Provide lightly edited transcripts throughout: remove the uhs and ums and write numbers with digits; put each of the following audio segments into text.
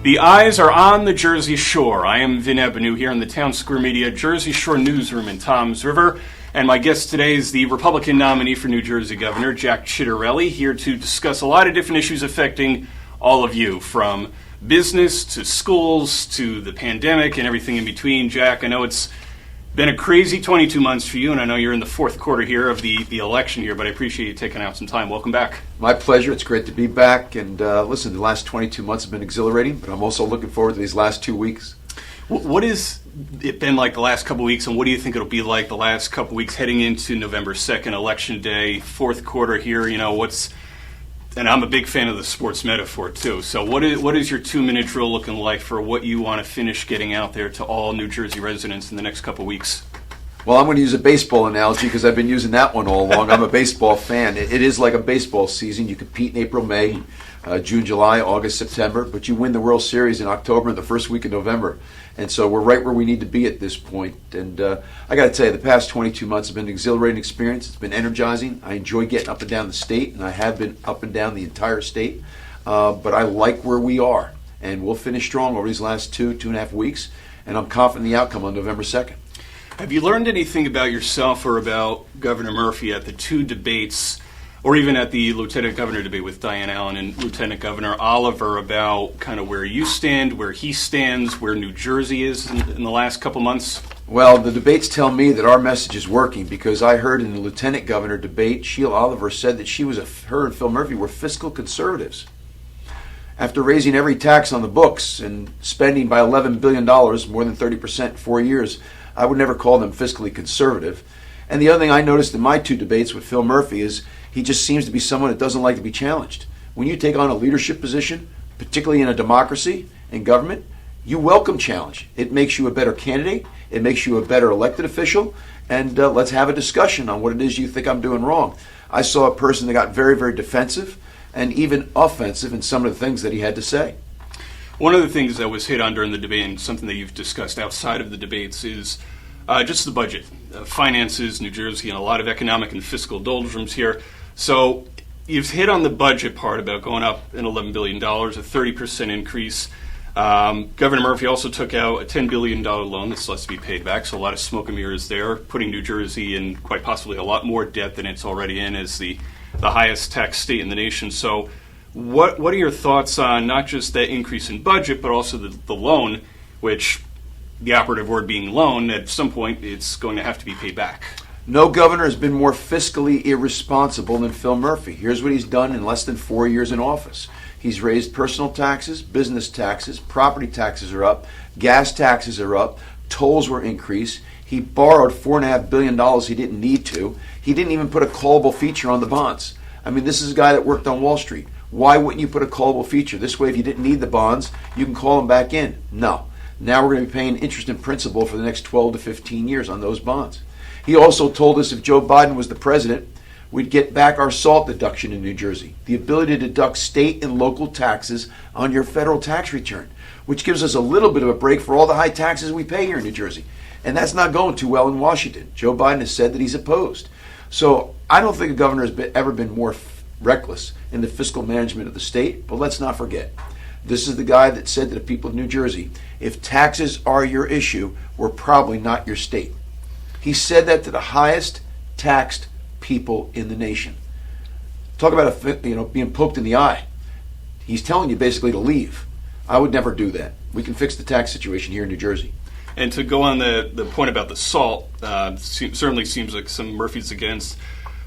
The eyes are on the Jersey Shore. I am Vin Ebenu here in the Town Square Media Jersey Shore newsroom in Toms River. And my guest today is the Republican nominee for New Jersey Governor, Jack Ciattarelli, here to discuss a lot of different issues affecting all of you, from business to schools to the pandemic and everything in between. Jack, I know it's been a crazy 22 months for you, and I know you're in the fourth quarter here of the election here, but I appreciate you taking out some time. Welcome back. My pleasure. It's great to be back. And listen, the last 22 months have been exhilarating, but I'm also looking forward to these last 2 weeks. What has it been like the last couple of weeks, and what do you think it'll be like the last couple of weeks heading into November 2nd, Election Day, fourth quarter here? You know, and I'm a big fan of the sports metaphor too. So what is your 2-minute drill looking like for what you want to finish getting out there to all New Jersey residents in the next couple of weeks? Well, I'm going to use a baseball analogy because I've been using that one all along. I'm a baseball fan. It is like a baseball season. You compete in April, May, June, July, August, September, but you win the World Series in October and the first week of November. And so we're right where we need to be at this point. And I got to tell you, the past 22 months have been an exhilarating experience. It's been energizing. I enjoy getting up and down the state, and I have been up and down the entire state. But I like where we are, and we'll finish strong over these last 2.5 weeks, and I'm confident in the outcome on November 2nd. Have you learned anything about yourself or about Governor Murphy at the two debates, or even at the Lieutenant Governor debate with Diane Allen and Lieutenant Governor Oliver, about kind of where you stand, where he stands, where New Jersey is in the last couple months? Well, the debates tell me that our message is working, because I heard in the Lieutenant Governor debate, Sheila Oliver said that her and Phil Murphy were fiscal conservatives. After raising every tax on the books and spending by $11 billion, more than 30% in 4 years, I would never call them fiscally conservative. And the other thing I noticed in my two debates with Phil Murphy is he just seems to be someone that doesn't like to be challenged. When you take on a leadership position, particularly in a democracy and government, you welcome challenge. It makes you a better candidate. It makes you a better elected official. And let's have a discussion on what it is you think I'm doing wrong. I saw a person that got very, very defensive and even offensive in some of the things that he had to say. One of the things that was hit on during the debate, and something that you've discussed outside of the debates, is just the budget, finances, New Jersey, and a lot of economic and fiscal doldrums here. So you've hit on the budget part about going up in $11 billion, a 30% increase. Governor Murphy also took out a $10 billion loan that's left to be paid back, so a lot of smoke and mirrors there, putting New Jersey in quite possibly a lot more debt than it's already in as the highest tax state in the nation. So what are your thoughts on not just that increase in budget, but also the loan, which the operative word being loan, at some point it's going to have to be paid back? No governor has been more fiscally irresponsible than Phil Murphy. Here's what he's done in less than 4 years in office. He's raised personal taxes, business taxes, property taxes are up, gas taxes are up, tolls were increased. He borrowed $4.5 billion he didn't need to. He didn't even put a callable feature on the bonds. I mean, this is a guy that worked on Wall Street. Why wouldn't you put a callable feature? This way, if you didn't need the bonds, you can call them back in. No. Now we're going to be paying interest and principal for the next 12 to 15 years on those bonds. He also told us if Joe Biden was the president, we'd get back our SALT deduction in New Jersey, the ability to deduct state and local taxes on your federal tax return, which gives us a little bit of a break for all the high taxes we pay here in New Jersey. And that's not going too well in Washington. Joe Biden has said that he's opposed. So I don't think a governor has ever been more reckless in the fiscal management of the state, but let's not forget, this is the guy that said to the people of New Jersey, if taxes are your issue, we're probably not your state. He said that to the highest taxed people in the nation. Talk about being poked in the eye. He's telling you basically to leave. I would never do that. We can fix the tax situation here in New Jersey. And to go on the point about the SALT, certainly seems like some Murphy's against,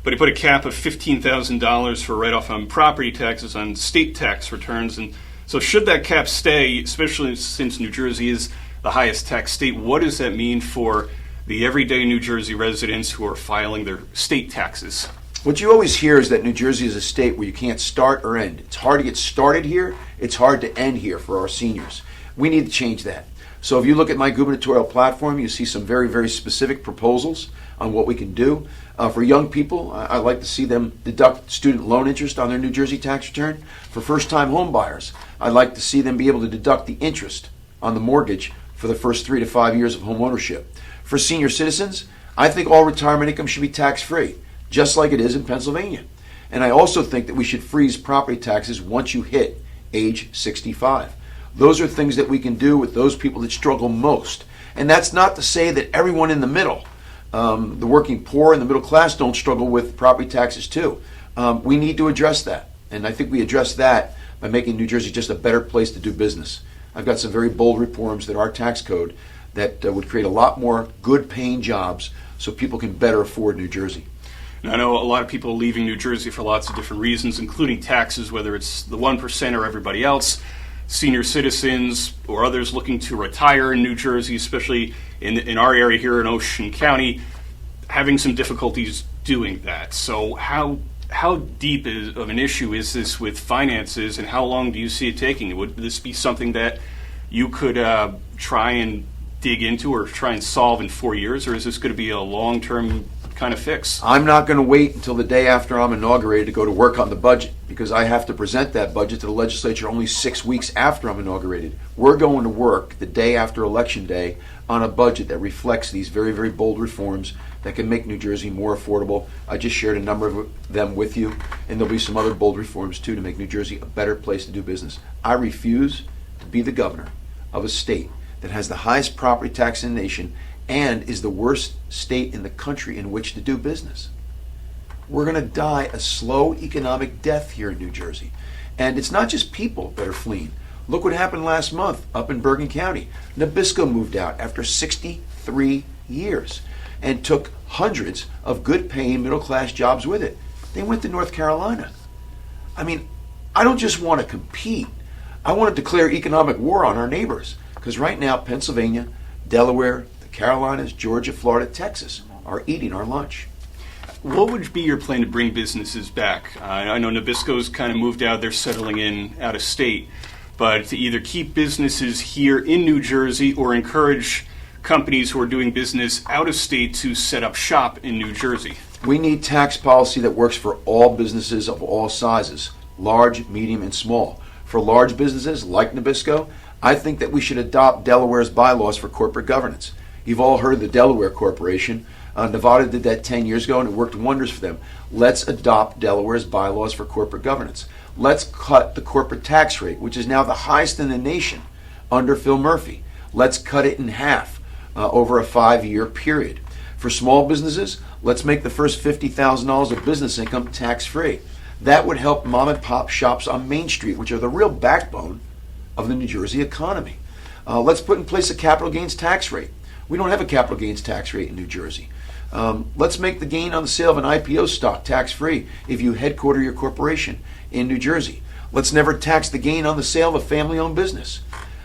but he put a cap of $15,000 for write-off on property taxes on state tax returns. And so should that cap stay, especially since New Jersey is the highest tax state, what does that mean for the everyday New Jersey residents who are filing their state taxes? What you always hear is that New Jersey is a state where you can't start or end. It's hard to get started here. It's hard to end here for our seniors. We need to change that. So if you look at my gubernatorial platform, you see some very, very specific proposals on what we can do. For young people, I'd like to see them deduct student loan interest on their New Jersey tax return. For first-time home buyers, I'd like to see them be able to deduct the interest on the mortgage for the first 3 to 5 years of home ownership. For senior citizens, I think all retirement income should be tax-free, just like it is in Pennsylvania. And I also think that we should freeze property taxes once you hit age 65. Those are things that we can do with those people that struggle most. And that's not to say that everyone in the middle, the working poor and the middle class, don't struggle with property taxes too. We need to address that. And I think we address that by making New Jersey just a better place to do business. I've got some very bold reforms that our tax code that would create a lot more good paying jobs so people can better afford New Jersey. Now, I know a lot of people leaving New Jersey for lots of different reasons, including taxes, whether it's the 1% or everybody else, senior citizens or others looking to retire in New Jersey, especially in our area here in Ocean County, having some difficulties doing that. So how deep of an issue is this with finances, and how long do you see it taking? Would this be something that you could try and dig into or try and solve in 4 years, or is this going to be a long-term kind of fix? I'm not going to wait until the day after I'm inaugurated to go to work on the budget, because I have to present that budget to the legislature only 6 weeks after I'm inaugurated. We're going to work the day after Election Day on a budget that reflects these very, very bold reforms that can make New Jersey more affordable. I just shared a number of them with you, and there'll be some other bold reforms too to make New Jersey a better place to do business. I refuse to be the governor of a state that has the highest property tax in the nation and is the worst state in the country in which to do business. We're going to die a slow economic death here in New Jersey. And it's not just people that are fleeing. Look what happened last month up in Bergen County. Nabisco moved out after 63 years and took hundreds of good-paying middle-class jobs with it. They went to North Carolina. I mean, I don't just want to compete. I want to declare economic war on our neighbors, because right now Pennsylvania, Delaware, the Carolinas, Georgia, Florida, Texas are eating our lunch. What would be your plan to bring businesses back? I know Nabisco's kind of moved out, they're settling in out of state, but to either keep businesses here in New Jersey or encourage companies who are doing business out of state to set up shop in New Jersey. We need tax policy that works for all businesses of all sizes, large, medium, and small. For large businesses like Nabisco, I think that we should adopt Delaware's bylaws for corporate governance. You've all heard of the Delaware Corporation. Nevada did that 10 years ago and it worked wonders for them. Let's adopt Delaware's bylaws for corporate governance. Let's cut the corporate tax rate, which is now the highest in the nation under Phil Murphy. Let's cut it in half over a 5-year period. For small businesses, let's make the first $50,000 of business income tax-free. That would help mom and pop shops on Main Street, which are the real backbone of the New Jersey economy. Let's put in place a capital gains tax rate. We don't have a capital gains tax rate in New Jersey. Let's make the gain on the sale of an IPO stock tax-free if you headquarter your corporation in New Jersey. Let's never tax the gain on the sale of a family-owned business.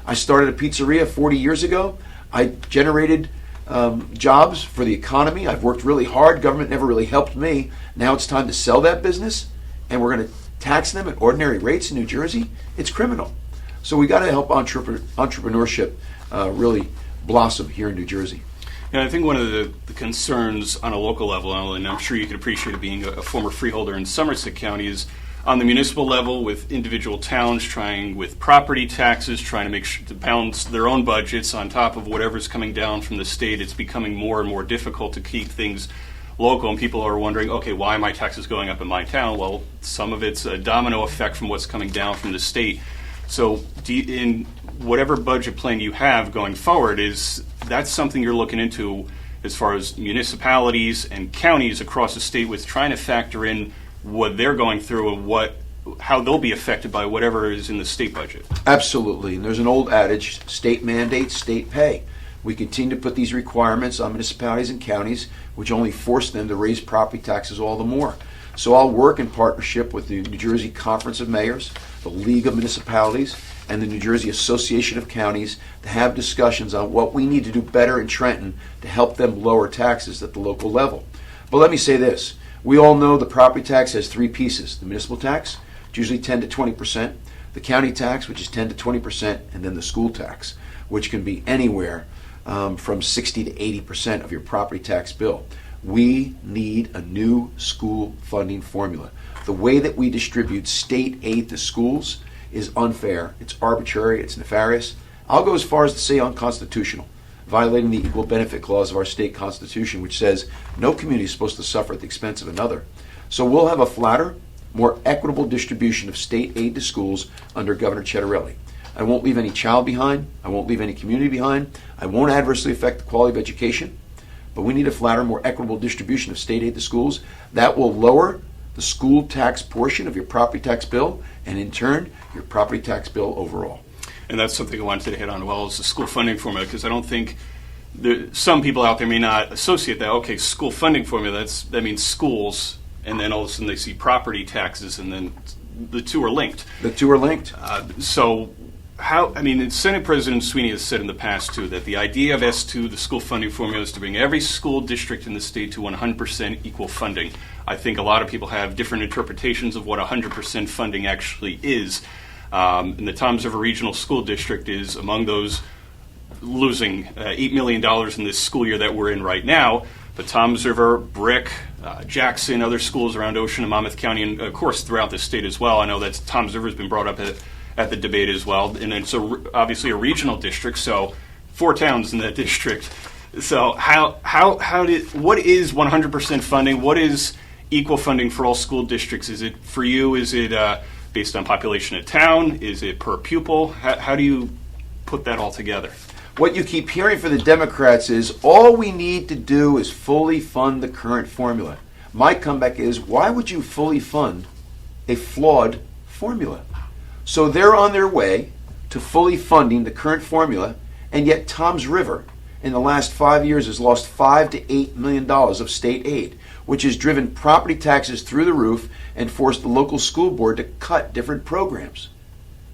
I started a pizzeria 40 years ago. I generated jobs for the economy. I've worked really hard. Government never really helped me. Now it's time to sell that business, and we're going to tax them at ordinary rates in New Jersey. It's criminal. So we got to help entrepreneurship really blossom here in New Jersey. And I think one of the concerns on a local level, and I'm sure you can appreciate it being a former freeholder in Somerset County, is on the municipal level with individual towns trying with property taxes, trying to make sure to balance their own budgets on top of whatever's coming down from the state. It's becoming more and more difficult to keep things local, and people are wondering, okay, why are my taxes going up in my town? Well, some of it's a domino effect from what's coming down from the state. So in whatever budget plan you have going forward, is that something you're looking into as far as municipalities and counties across the state with trying to factor in what they're going through and how they'll be affected by whatever is in the state budget? Absolutely. And there's an old adage, state mandate, state pay. We continue to put these requirements on municipalities and counties, which only force them to raise property taxes all the more. So I'll work in partnership with the New Jersey Conference of Mayors, the League of Municipalities, and the New Jersey Association of Counties to have discussions on what we need to do better in Trenton to help them lower taxes at the local level. But let me say this. We all know the property tax has 3 pieces. The municipal tax, it's usually 10 to 20%, the county tax, which is 10 to 20%, and then the school tax, which can be anywhere from 60 to 80% of your property tax bill. We need a new school funding formula. The way that we distribute state aid to schools is unfair. It's arbitrary. It's nefarious. I'll go as far as to say unconstitutional, violating the Equal Benefit Clause of our state constitution, which says no community is supposed to suffer at the expense of another. So we'll have a flatter, more equitable distribution of state aid to schools under Governor Ciattarelli. I won't leave any child behind. I won't leave any community behind. I won't adversely affect the quality of education. But we need a flatter, more equitable distribution of state aid to schools. That will lower the school tax portion of your property tax bill, and in turn, your property tax bill overall. And that's something I wanted to hit on well, is the school funding formula, because I don't think some people out there may not associate that. Okay, school funding formula, that means schools, and then all of a sudden they see property taxes, and then the two are linked. The two are linked. Senate President Sweeney has said in the past, too, that the idea of S2, the school funding formula, is to bring every school district in the state to 100% equal funding. I think a lot of people have different interpretations of what 100% funding actually is. And the Toms River Regional School District is among those losing $8 million in this school year that we're in right now. But Toms River, Brick, Jackson, other schools around Ocean and Monmouth County, and of course throughout the state as well. I know that Toms River has been brought up at the debate as well, and it's obviously a regional district, so 4 towns in that district. So what is 100% funding? What is equal funding for all school districts? Is it for you? Is it based on population of town? Is it per pupil? How do you put that all together? What you keep hearing for the Democrats is all we need to do is fully fund the current formula. My comeback is, why would you fully fund a flawed formula? So they're on their way to fully funding the current formula, and yet Toms River in the last 5 years has lost $5 to $8 million of state aid, which has driven property taxes through the roof and forced the local school board to cut different programs.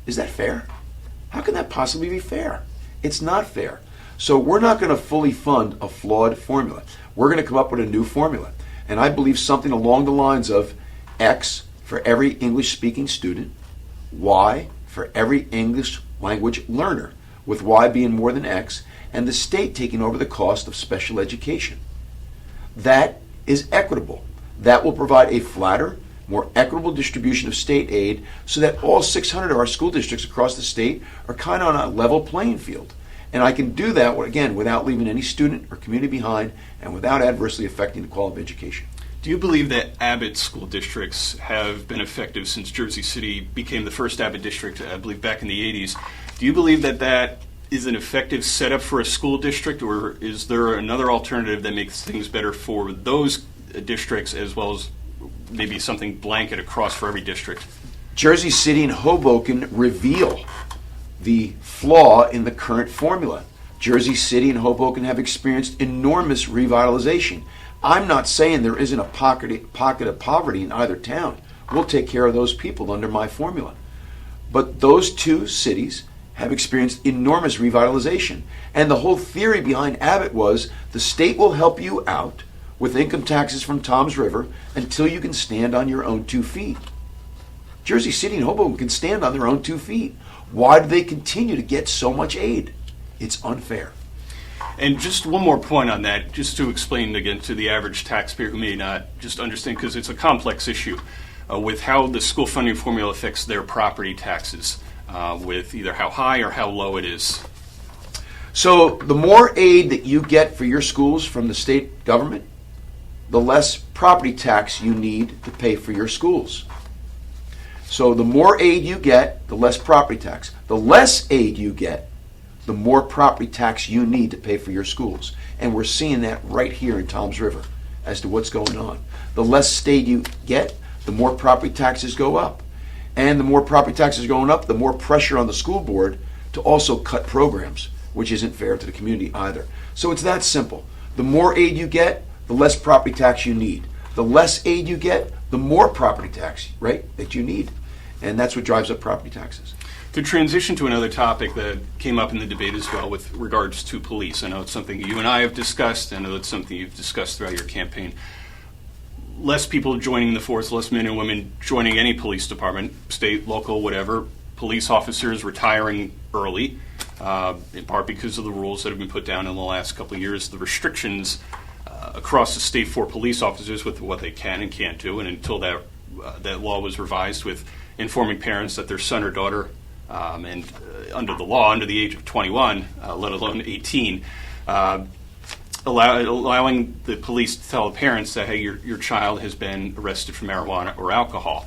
Is that fair? How can that possibly be fair? It's not fair. So we're not going to fully fund a flawed formula. We're going to come up with a new formula. And I believe something along the lines of X for every English-speaking student, Y for every English language learner, with Y being more than X, and the state taking over the cost of special education. That is equitable. That will provide a flatter, more equitable distribution of state aid so that all 600 of our school districts across the state are kind of on a level playing field. And I can do that, again, without leaving any student or community behind and without adversely affecting the quality of education. Do you believe that Abbott school districts have been effective since Jersey City became the first Abbott district, I believe, back in the 80s? Do you believe that that is an effective setup for a school district, or is there another alternative that makes things better for those districts as well as maybe something blanket across for every district? Jersey City and Hoboken reveal the flaw in the current formula. Jersey City and Hoboken have experienced enormous revitalization. I'm not saying there isn't a pocket of poverty in either town. We'll take care of those people under my formula. But those two cities have experienced enormous revitalization. And the whole theory behind Abbott was the state will help you out with income taxes from Toms River until you can stand on your own 2 feet. Jersey City and Hoboken can stand on their own 2 feet. Why do they continue to get so much aid? It's unfair. And just one more point on that, just to explain again to the average taxpayer who may not just understand, because it's a complex issue, with how the school funding formula affects their property taxes, with either how high or how low it is. So the more aid that you get for your schools from the state government, the less property tax you need to pay for your schools. So the more aid you get, the less property tax. The less aid you get, the more property tax you need to pay for your schools. And we're seeing that right here in Toms River as to what's going on. The less state you get, the more property taxes go up. And the more property taxes going up, the more pressure on the school board to also cut programs, which isn't fair to the community either. So it's that simple. The more aid you get, the less property tax you need. The less aid you get, the more property tax, right, that you need. And that's what drives up property taxes. To transition to another topic that came up in the debate as well with regards to police. I know it's something you and I have discussed. I know it's something you've discussed throughout your campaign. Less people joining the force, less men and women joining any police department, state, local, whatever. Police officers retiring early, in part because of the rules that have been put down in the last couple of years, the restrictions across the state for police officers with what they can and can't do, and until that law was revised with informing parents that their son or daughter, and under the law, under the age of 21, let alone 18, allowing the police to tell the parents that, hey, your child has been arrested for marijuana or alcohol.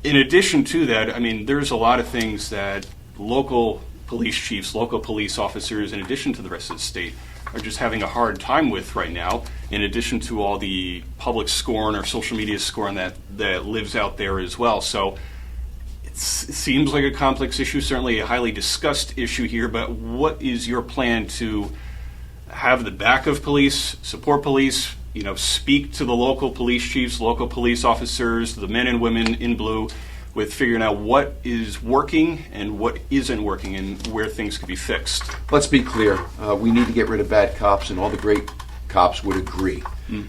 In addition to that, I mean, there's a lot of things that local police chiefs, local police officers, in addition to the rest of the state, are just having a hard time with right now, in addition to all the public scorn or social media scorn that lives out there as well. So it seems like a complex issue, certainly a highly discussed issue here, but what is your plan to have the back of police, support police, speak to the local police chiefs, local police officers, the men and women in blue, with figuring out what is working and what isn't working and where things could be fixed? Let's be clear. We need to get rid of bad cops, and all the great cops would agree.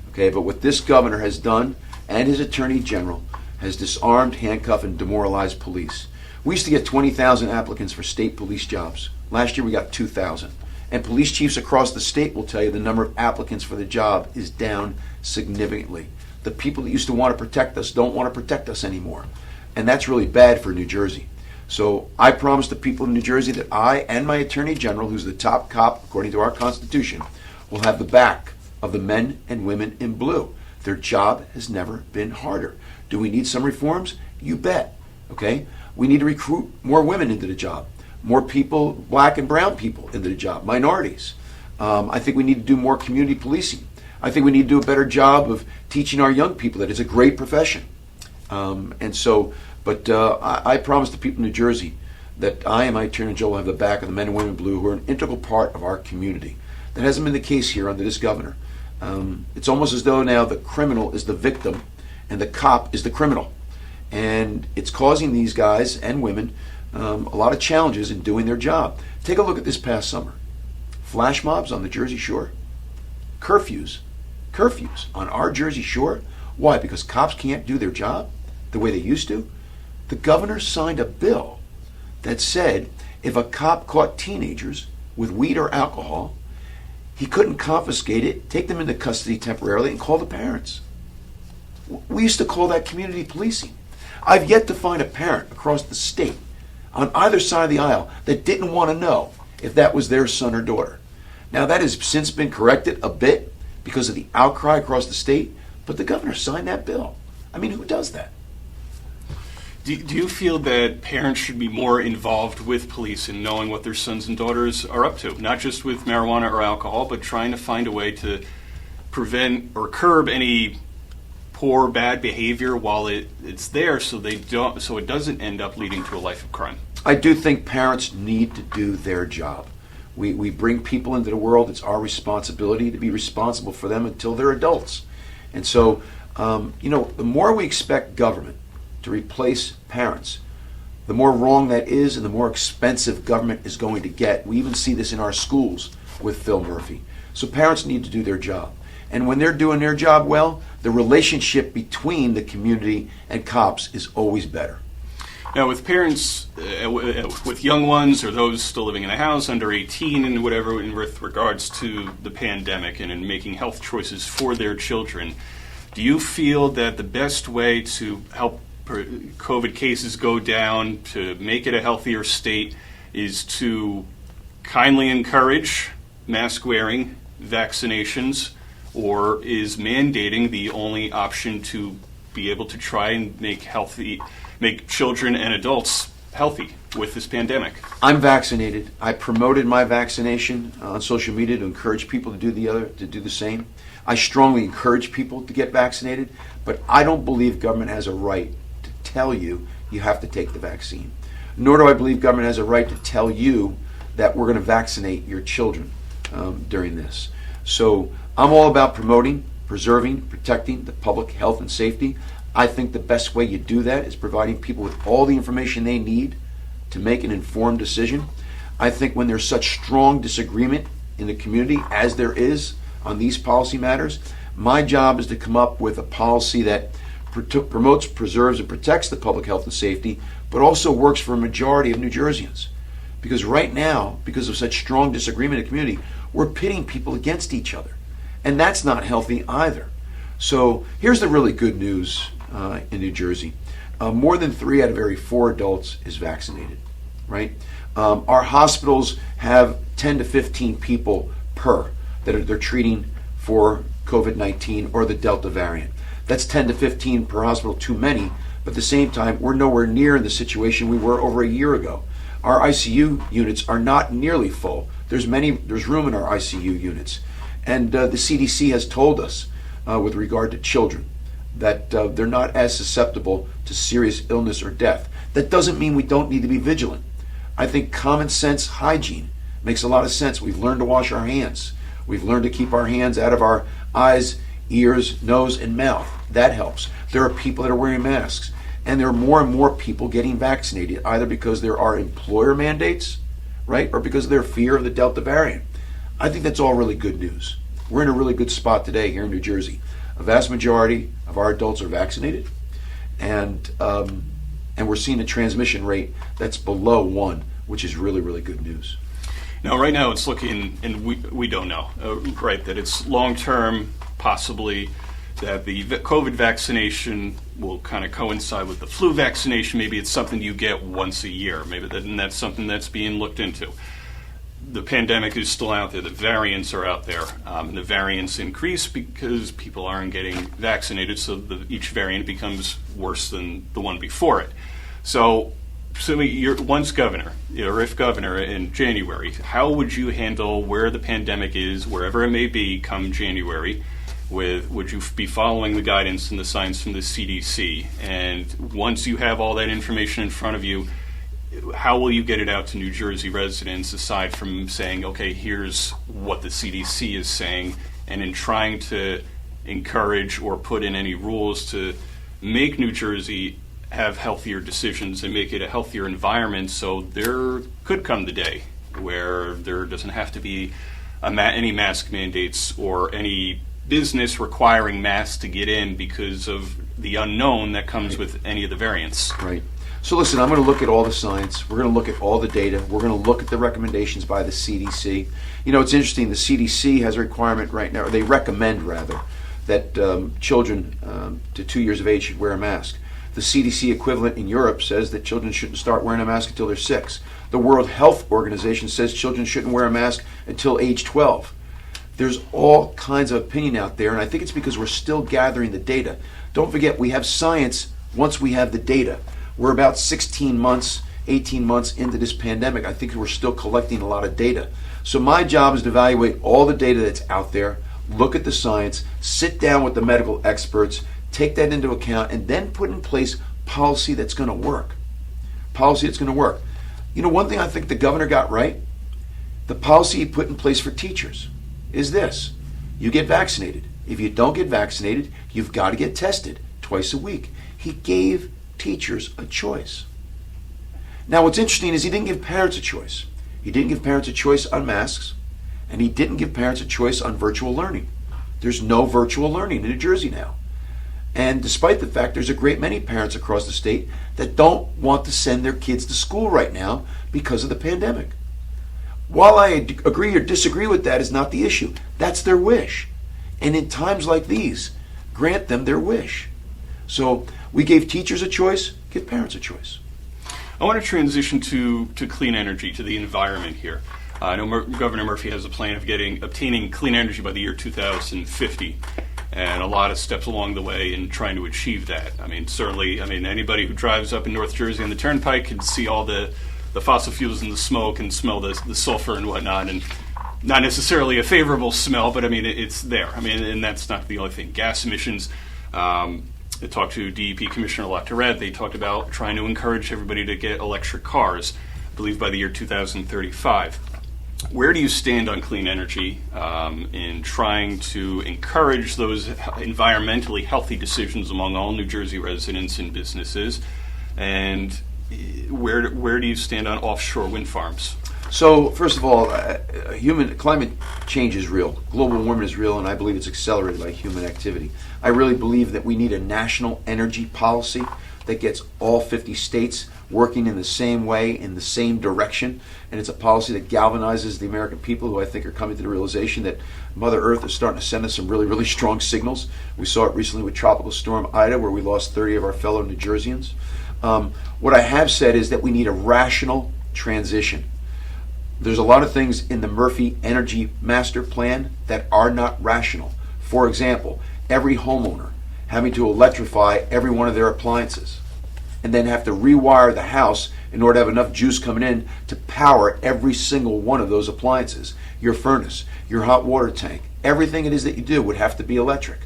Okay, but what this governor has done, and his attorney general, has disarmed, handcuffed, and demoralized police. We used to get 20,000 applicants for state police jobs. Last year we got 2,000. And police chiefs across the state will tell you the number of applicants for the job is down significantly. The people that used to want to protect us don't want to protect us anymore. And that's really bad for New Jersey. So I promise the people in New Jersey that I and my Attorney General, who's the top cop according to our Constitution, will have the back of the men and women in blue. Their job has never been harder. Do we need some reforms? You bet. Okay? We need to recruit more women into the job, more people, black and brown people into the job, minorities. I think we need to do more community policing. I think we need to do a better job of teaching our young people that it's a great profession. I promise the people of New Jersey that I and my Attorney General will have the back of the men and women in blue who are an integral part of our community. That hasn't been the case here under this governor. It's almost as though now the criminal is the victim and the cop is the criminal. And it's causing these guys and women a lot of challenges in doing their job. Take a look at this past summer. Flash mobs on the Jersey Shore. Curfews on our Jersey Shore. Why? Because cops can't do their job the way they used to? The governor signed a bill that said if a cop caught teenagers with weed or alcohol, he couldn't confiscate it, take them into custody temporarily, and call the parents. We used to call that community policing. I've yet to find a parent across the state on either side of the aisle that didn't want to know if that was their son or daughter. Now that has since been corrected a bit because of the outcry across the state, but the governor signed that bill. I mean, who does that? Do you feel that parents should be more involved with police in knowing what their sons and daughters are up to, not just with marijuana or alcohol, but trying to find a way to prevent or curb any poor, bad behavior while it's there, so it doesn't end up leading to a life of crime? I do think parents need to do their job. We bring people into the world. It's our responsibility to be responsible for them until they're adults. And so, the more we expect government to replace parents, the more wrong that is and the more expensive government is going to get. We even see this in our schools with Phil Murphy. So parents need to do their job. And when they're doing their job well, the relationship between the community and cops is always better. Now, with parents, with young ones or those still living in a house under 18 and whatever, with regards to the pandemic and in making health choices for their children, do you feel that the best way to help COVID cases go down, to make it a healthier state, is to kindly encourage mask wearing, vaccinations, or is mandating the only option to be able to try and make children and adults healthy with this pandemic? I'm vaccinated. I promoted my vaccination on social media to encourage people to do the same. I strongly encourage people to get vaccinated, but I don't believe government has a right to tell you have to take the vaccine. Nor do I believe government has a right to tell you that we're going to vaccinate your children during this. So I'm all about promoting, preserving, protecting the public health and safety. I think the best way you do that is providing people with all the information they need to make an informed decision. I think when there's such strong disagreement in the community as there is on these policy matters, my job is to come up with a policy that promotes, preserves, and protects the public health and safety, but also works for a majority of New Jerseyans. Because right now, because of such strong disagreement in the community, we're pitting people against each other. And that's not healthy either. So here's the really good news in New Jersey. More than 3 out of every 4 adults is vaccinated, right? Our hospitals have 10 to 15 people per that they're treating for COVID-19 or the Delta variant. That's 10 to 15 per hospital, too many, but at the same time, we're nowhere near in the situation we were over a year ago. Our ICU units are not nearly full. There's room in our ICU units. And the CDC has told us with regard to children that they're not as susceptible to serious illness or death. That doesn't mean we don't need to be vigilant. I think common sense hygiene makes a lot of sense. We've learned to wash our hands. We've learned to keep our hands out of our eyes, ears, nose, and mouth. That helps. There are people that are wearing masks. And there are more and more people getting vaccinated, either because there are employer mandates, right, or because of their fear of the Delta variant. I think that's all really good news. We're in a really good spot today here in New Jersey. A vast majority of our adults are vaccinated, and we're seeing a transmission rate that's below 1, which is really, really good news. Now, right now it's looking, and we don't know, right, that it's long-term, possibly, that the COVID vaccination will kind of coincide with the flu vaccination. Maybe it's something you get once a year. Maybe that's something that's being looked into. The pandemic is still out there. The variants are out there. And the variants increase because people aren't getting vaccinated, so each variant becomes worse than the one before it. So you're once governor, or if governor in January, how would you handle where the pandemic is, wherever it may be, come January? Would you be following the guidance and the science from the CDC? And once you have all that information in front of you, how will you get it out to New Jersey residents, aside from saying, okay, here's what the CDC is saying, and in trying to encourage or put in any rules to make New Jersey have healthier decisions and make it a healthier environment, so there could come the day where there doesn't have to be any mask mandates or any business requiring masks to get in because of the unknown that comes with any of the variants. Right. So listen, I'm going to look at all the science. We're going to look at all the data. We're going to look at the recommendations by the CDC. You know, it's interesting. The CDC has a requirement right now, or they recommend rather, that children to 2 years of age should wear a mask. The CDC equivalent in Europe says that children shouldn't start wearing a mask until they're 6. The World Health Organization says children shouldn't wear a mask until age 12. There's all kinds of opinion out there, and I think it's because we're still gathering the data. Don't forget, we have science once we have the data. We're about 16 months, 18 months into this pandemic. I think we're still collecting a lot of data. So my job is to evaluate all the data that's out there, look at the science, sit down with the medical experts, take that into account, and then put in place policy that's going to work. Policy that's going to work. You know, one thing I think the governor got right, the policy he put in place for teachers is this: you get vaccinated. If you don't get vaccinated, you've got to get tested twice a week. He gave teachers a choice. Now, what's interesting is he didn't give parents a choice. He didn't give parents a choice on masks, and he didn't give parents a choice on virtual learning. There's no virtual learning in New Jersey now. And despite the fact there's a great many parents across the state that don't want to send their kids to school right now because of the pandemic. While I agree or disagree with that is not the issue. That's their wish. And in times like these, grant them their wish. So we gave teachers a choice, give parents a choice. I want to transition to clean energy, to the environment here. I know Governor Murphy has a plan of obtaining clean energy by the year 2050, and a lot of steps along the way in trying to achieve that. I mean, certainly, anybody who drives up in North Jersey on the Turnpike can see all the fossil fuels and the smoke and smell the sulfur and whatnot, and not necessarily a favorable smell, but it's there. And that's not the only thing. Gas emissions. I talked to DEP Commissioner Ciattarelli. They talked about trying to encourage everybody to get electric cars, I believe by the year 2035. Where do you stand on clean energy in trying to encourage those environmentally healthy decisions among all New Jersey residents and businesses? And where do you stand on offshore wind farms? So, first of all, climate change is real. Global warming is real, and I believe it's accelerated by human activity. I really believe that we need a national energy policy that gets all 50 states working in the same way, in the same direction, and it's a policy that galvanizes the American people, who I think are coming to the realization that Mother Earth is starting to send us some really, really strong signals. We saw it recently with Tropical Storm Ida, where we lost 30 of our fellow New Jerseyans. What I have said is that we need a rational transition. There's a lot of things in the Murphy Energy Master Plan that are not rational. For example, every homeowner having to electrify every one of their appliances. and then have to rewire the house in order to have enough juice coming in to power every single one of those appliances. Your furnace, your hot water tank, everything it is that you do would have to be electric.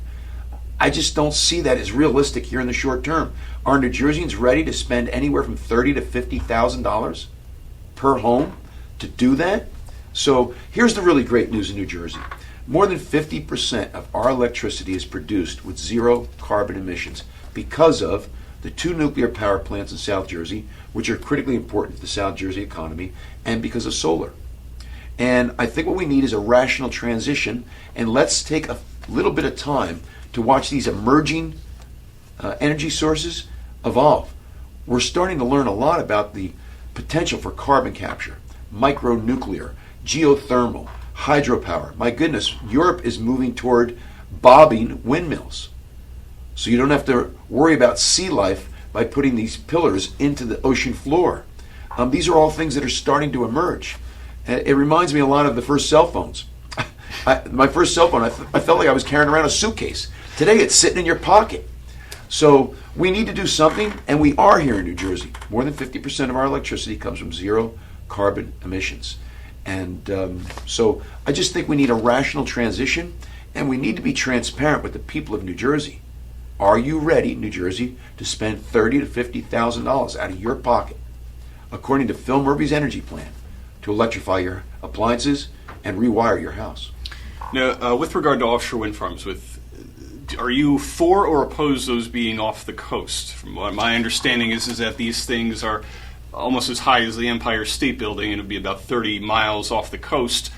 I just don't see that as realistic here in the short term. Are New Jerseyans ready to spend anywhere from $30,000 to $50,000 per home to do that? So here's the really great news in New Jersey. More than 50% of our electricity is produced with zero carbon emissions because of the 2 nuclear power plants in South Jersey, which are critically important to the South Jersey economy, and because of solar. And I think what we need is a rational transition, and let's take a little bit of time to watch these emerging energy sources evolve. We're starting to learn a lot about the potential for carbon capture, micronuclear, geothermal, hydropower. My goodness, Europe is moving toward bobbing windmills. So you don't have to worry about sea life by putting these pillars into the ocean floor. These are all things that are starting to emerge. It reminds me a lot of the first cell phones. My first cell phone, I felt like I was carrying around a suitcase. Today it's sitting in your pocket. So we need to do something, and we are here in New Jersey. More than 50% of our electricity comes from zero carbon emissions. And so I just think we need a rational transition, and we need to be transparent with the people of New Jersey. Are you ready, New Jersey, to spend $30,000 to $50,000 out of your pocket, according to Phil Murphy's energy plan, to electrify your appliances and rewire your house? Now, with regard to offshore wind farms, are you for or oppose those being off the coast? From what my understanding is that these things are almost as high as the Empire State Building, and it would be about 30 miles off the coast.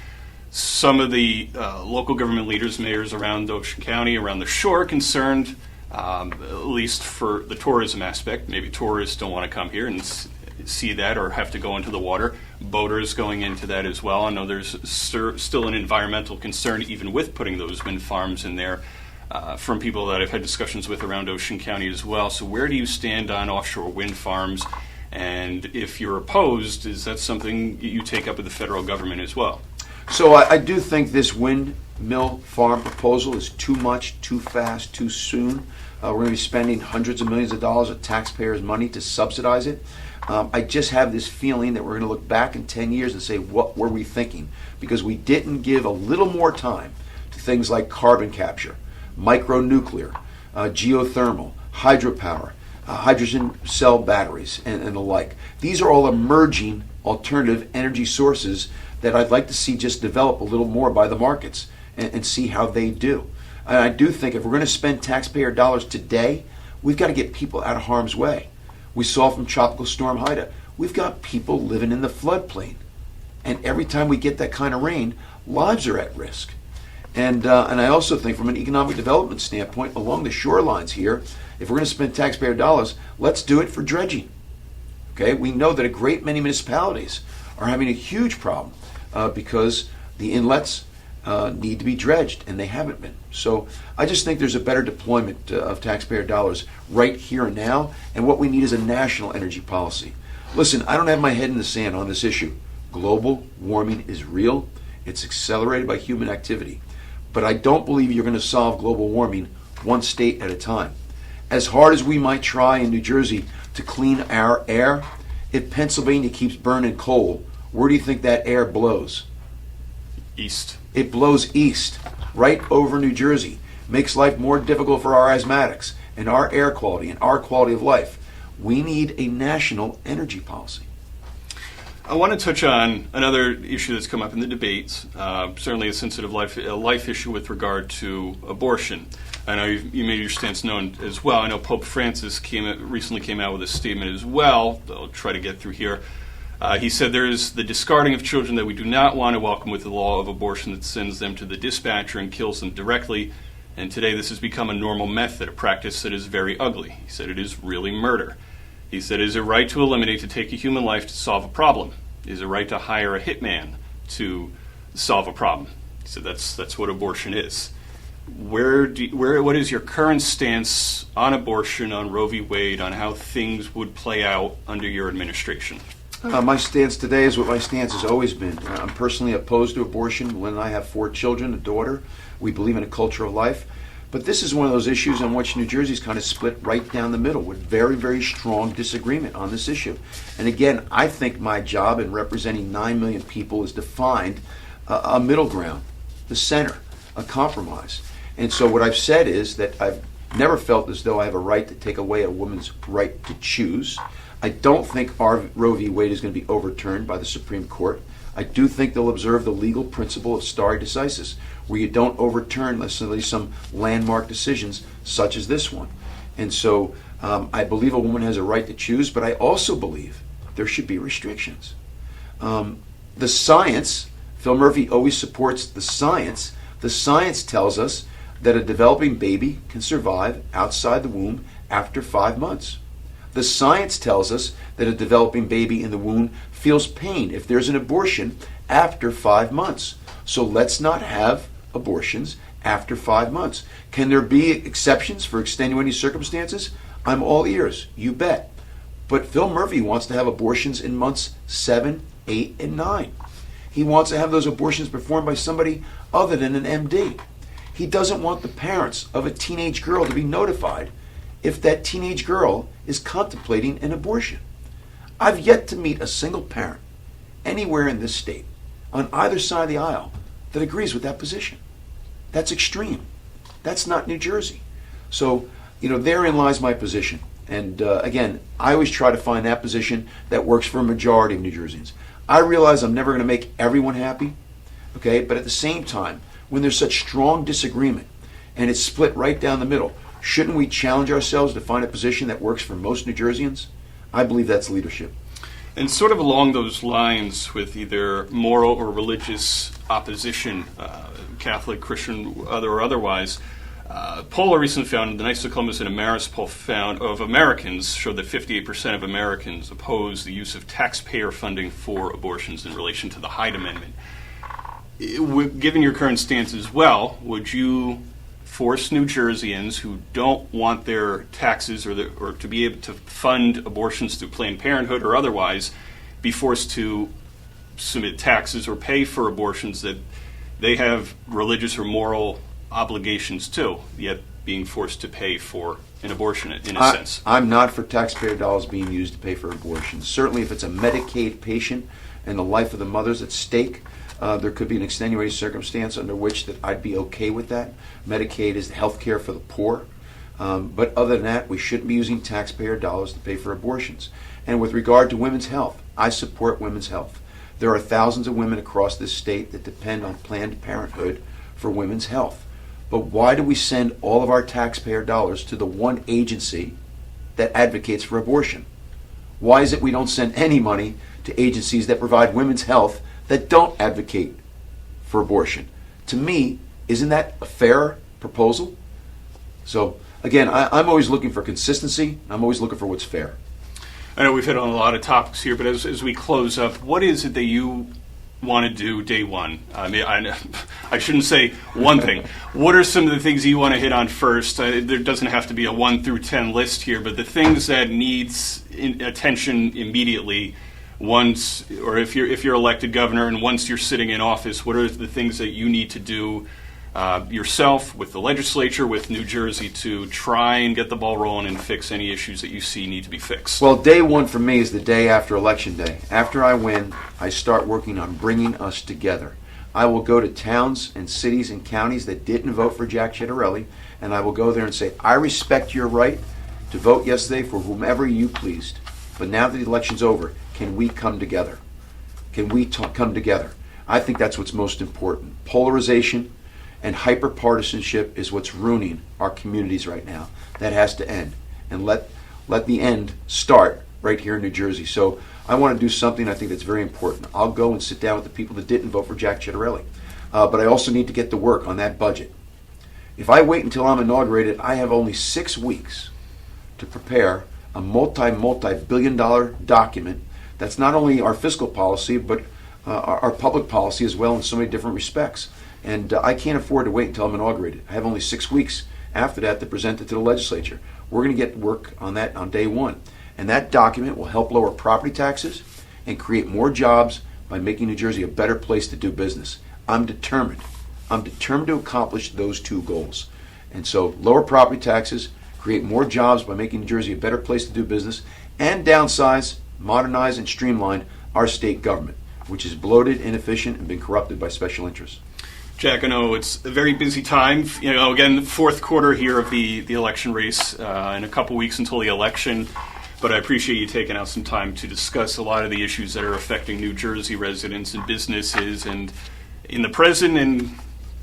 Some of the local government leaders, mayors around Ocean County, around the shore, are concerned, at least for the tourism aspect. Maybe tourists don't want to come here and see that or have to go into the water. Boaters going into that as well. I know there's still an environmental concern even with putting those wind farms in there from people that I've had discussions with around Ocean County as well. So where do you stand on offshore wind farms? And if you're opposed, is that something you take up with the federal government as well? So I do think this windmill farm proposal is too much, too fast, too soon. We're going to be spending hundreds of millions of dollars of taxpayers' money to subsidize it. I just have this feeling that we're going to look back in 10 years and say, what were we thinking? Because we didn't give a little more time to things like carbon capture, micronuclear, geothermal, hydropower, hydrogen cell batteries, and the like. These are all emerging alternative energy sources that I'd like to see just develop a little more by the markets and see how they do. And I do think if we're going to spend taxpayer dollars today, we've got to get people out of harm's way. We saw from Tropical Storm Ida, we've got people living in the floodplain. And every time we get that kind of rain, lives are at risk. And I also think from an economic development standpoint, along the shorelines here, if we're going to spend taxpayer dollars, let's do it for dredging. Okay, we know that a great many municipalities are having a huge problem because the inlets need to be dredged, and they haven't been. So I just think there's a better deployment of taxpayer dollars right here and now, and what we need is a national energy policy. Listen, I don't have my head in the sand on this issue. Global warming is real. It's accelerated by human activity. But I don't believe you're going to solve global warming one state at a time. As hard as we might try in New Jersey to clean our air, if Pennsylvania keeps burning coal, where do you think that air blows? East. It blows east, right over New Jersey. Makes life more difficult for our asthmatics and our air quality and our quality of life. We need a national energy policy. I want to touch on another issue that's come up in the debates, certainly a sensitive life issue with regard to abortion. I know you made your stance known as well. I know Pope Francis recently came out with a statement as well. I'll try to get through here. He said there is the discarding of children that we do not want to welcome with the law of abortion that sends them to the dispatcher and kills them directly. And today this has become a normal method, a practice that is very ugly. He said it is really murder. He said, is it right to eliminate, to take a human life to solve a problem? Is it right to hire a hitman to solve a problem? He said that's what abortion is. What is your current stance on abortion, on Roe v. Wade, on how things would play out under your administration? My stance today is what my stance has always been. I'm personally opposed to abortion. Lynn and I have 4 children, a daughter. We believe in a culture of life. But this is one of those issues on which New Jersey's kind of split right down the middle with very, very strong disagreement on this issue. And again, I think my job in representing 9 million people is to find a middle ground, the center, a compromise. And so what I've said is that I've never felt as though I have a right to take away a woman's right to choose. I don't think our Roe v. Wade is going to be overturned by the Supreme Court. I do think they'll observe the legal principle of stare decisis, where you don't overturn necessarily some landmark decisions such as this one. And so I believe a woman has a right to choose, but I also believe there should be restrictions. The science, Phil Murphy always supports the science. The science tells us that a developing baby can survive outside the womb after 5 months. The science tells us that a developing baby in the womb feels pain if there's an abortion after 5 months. So let's not have abortions after 5 months. Can there be exceptions for extenuating circumstances? I'm all ears, you bet. But Phil Murphy wants to have abortions in months 7, 8, and 9. He wants to have those abortions performed by somebody other than an MD. He doesn't want the parents of a teenage girl to be notified if that teenage girl is contemplating an abortion. I've yet to meet a single parent anywhere in this state on either side of the aisle that agrees with that position. That's extreme. That's not New Jersey. So, therein lies my position. And again, I always try to find that position that works for a majority of New Jerseyans. I realize I'm never going to make everyone happy, okay? But at the same time, when there's such strong disagreement and it's split right down the middle, shouldn't we challenge ourselves to find a position that works for most New Jerseyans? I believe that's leadership. And sort of along those lines, with either moral or religious opposition, Catholic, Christian, or otherwise, poll recently found, the Knights of Columbus and Ameris poll found, of Americans, showed that 58% of Americans oppose the use of taxpayer funding for abortions in relation to the Hyde Amendment. Given your current stance as well, would you force New Jerseyans who don't want their taxes or to be able to fund abortions through Planned Parenthood or otherwise be forced to submit taxes or pay for abortions that they have religious or moral obligations to, yet being forced to pay for an abortion in a sense? I'm not for taxpayer dollars being used to pay for abortions. Certainly if it's a Medicaid patient and the life of the mother's at stake, there could be an extenuating circumstance under which that I'd be okay with that. Medicaid is health care for the poor. But other than that, we shouldn't be using taxpayer dollars to pay for abortions. And with regard to women's health, I support women's health. There are thousands of women across this state that depend on Planned Parenthood for women's health. But why do we send all of our taxpayer dollars to the one agency that advocates for abortion? Why is it we don't send any money to agencies that provide women's health that don't advocate for abortion? To me, isn't that a fair proposal? So again, I'm always looking for consistency. I'm always looking for what's fair. I know we've hit on a lot of topics here, but as we close up, what is it that you want to do day one? I mean, I shouldn't say one thing. What are some of the things you want to hit on first? There doesn't have to be a 1 through 10 list here, but the things that needs attention immediately once, or if you're elected governor and once you're sitting in office, what are the things that you need to do yourself, with the legislature, with New Jersey, to try and get the ball rolling and fix any issues that you see need to be fixed? Well, day one for me is the day after Election Day. After I win, I start working on bringing us together. I will go to towns and cities and counties that didn't vote for Jack Ciattarelli, and I will go there and say, I respect your right to vote yesterday for whomever you pleased. But now that the election's over, can we come together? Can we come together? I think that's what's most important. Polarization and hyper-partisanship is what's ruining our communities right now. That has to end. And let the end start right here in New Jersey. So I want to do something I think that's very important. I'll go and sit down with the people that didn't vote for Jack Ciattarelli. But I also need to get to work on that budget. If I wait until I'm inaugurated, I have only 6 weeks to prepare a multi-billion-dollar document that's not only our fiscal policy, but our public policy as well in so many different respects. And I can't afford to wait until I'm inaugurated. I have only 6 weeks after that to present it to the legislature. We're going to get work on that on day one. And that document will help lower property taxes and create more jobs by making New Jersey a better place to do business. I'm determined. I'm determined to accomplish those two goals. And so lower property taxes, create more jobs by making New Jersey a better place to do business, and downsize, modernize, and streamline our state government, which is bloated, inefficient, and been corrupted by special interests. Jack, I know it's a very busy time. Again, the fourth quarter here of the election race, in a couple weeks until the election. But I appreciate you taking out some time to discuss a lot of the issues that are affecting New Jersey residents and businesses, and in the present and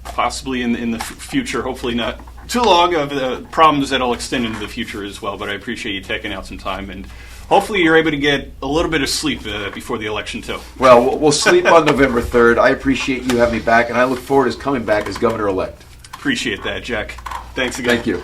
possibly in the future, hopefully not too long, of the problems that will extend into the future as well. But I appreciate you taking out some time, and hopefully you're able to get a little bit of sleep before the election too. Well, we'll sleep on November 3rd. I appreciate you having me back, and I look forward to coming back as governor-elect. Appreciate that, Jack. Thanks again. Thank you.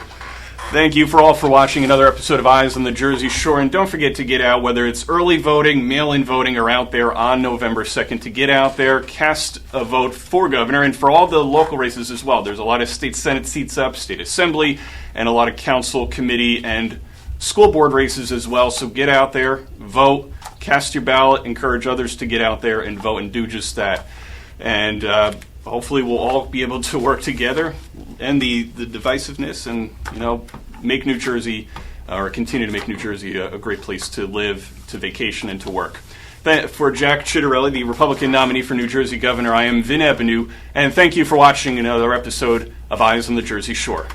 Thank you for watching another episode of Eyes on the Jersey Shore. And don't forget to get out, whether it's early voting, mail-in voting, or out there on November 2nd, to get out there, cast a vote for governor, and for all the local races as well. There's a lot of state senate seats up, state assembly, and a lot of council, committee, and school board races as well. So get out there, vote, cast your ballot, encourage others to get out there and vote, and do just that. And hopefully we'll all be able to work together, end the divisiveness, and make New Jersey, or continue to make New Jersey a great place to live, to vacation, and to work. For Jack Ciattarelli, the Republican nominee for New Jersey governor, I am Vin Ebenau, and thank you for watching another episode of Eyes on the Jersey Shore.